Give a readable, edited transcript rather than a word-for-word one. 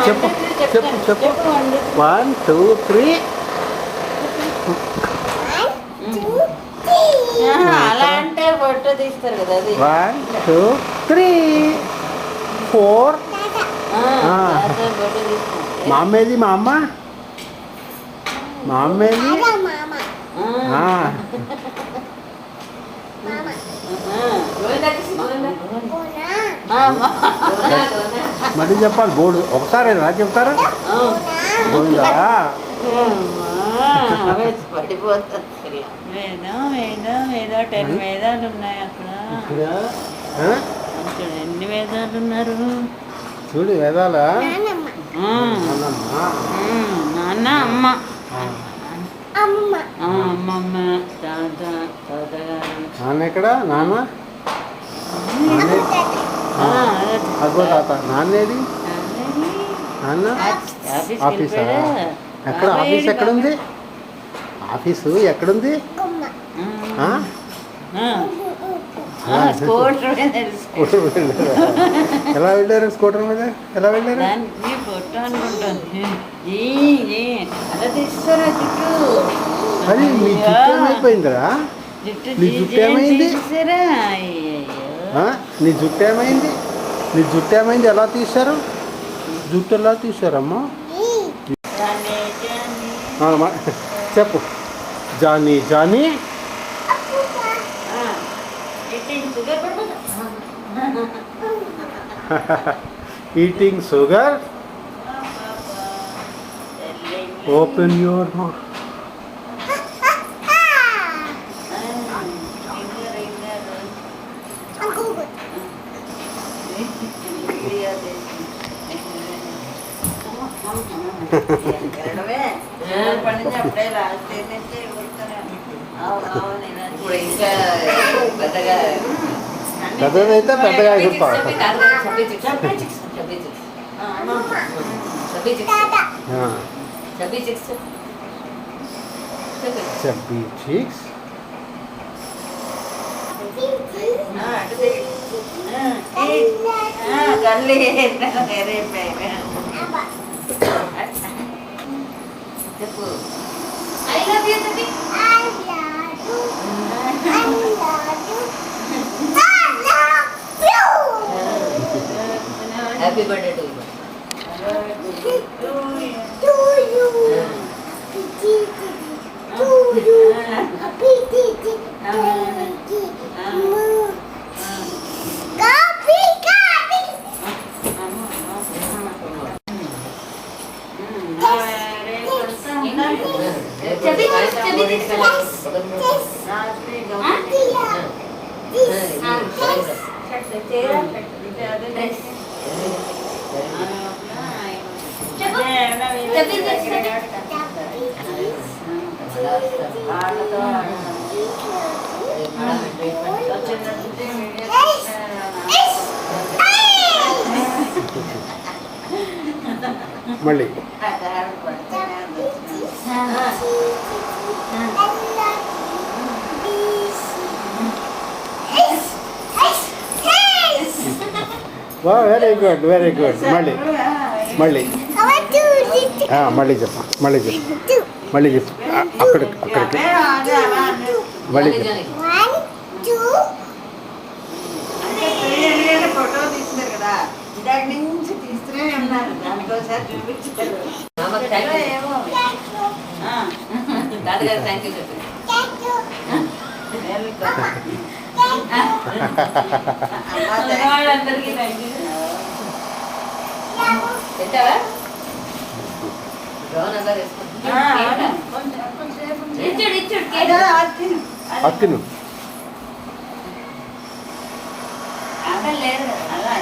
చెప్పు చెప్పు చెప్పు 1 2 3 అలా అంటే ఫోటో తీస్తారు కదా అది 1 2 3 4 మా అమ్మేది మా అమ్మ మా అమ్మేది మళ్ళీ చెప్పాలి బోర్డు ఒకసారి రా చెప్తారా గోవిందా ఏదో 10 వేదాలు ఉన్నాయి అక్కడ ఎన్ని వేదాలు ఉన్నారు చూడు వేదాలా నాన్న అమ్మ అమ్మమ్మ తాత తాతగారు నాన్న ఎక్కడ నాన్న అగో తాత నాన్నేది నాన్న ఆఫీసా ఎక్కడ ఆఫీస్ ఎక్కడుంది ఆఫీసు ఎక్కడుంది ఎలా వెళ్ళారు స్కూటర్ మీద ఎలా వెళ్ళారు ఫోటో అనుకుంటుంది అది నీ జుట్టు ఏమైపోయిందిరా నీ జుట్టు ఏమైంది నీ జుట్టు ఏమైంది నీ జుట్టు ఏమైంది ఎలా తీశారు జుట్టు ఎలా తీశారమ్మా చెప్పు Johnny Johnny eating sugar open your mouth పెద్దదైతే పెద్దగా ఎగురుతావు chubby cheeks I love you, Tabi. I love you. I love you. I love you. Happy birthday to you. To you. To you. Copy, copy. మళ్ళీ very good very good మళ్ళీ మళ్ళీ మళ్ళీ చెప్పు మళ్ళీ చెప్పు మళ్ళీ చెప్పు అక్కడికి మళ్ళీ ఫోటో తీస్తున్నారు కదా ఇందాక నుంచి తీస్తూనే ఉన్నారు దానికోసారి చూపించారు తాతగారు థ్యాంక్ యూ చెప్పండి అందరికీ థ్యాంక్ యూ పెట్టావా అక్కును లేదు అలా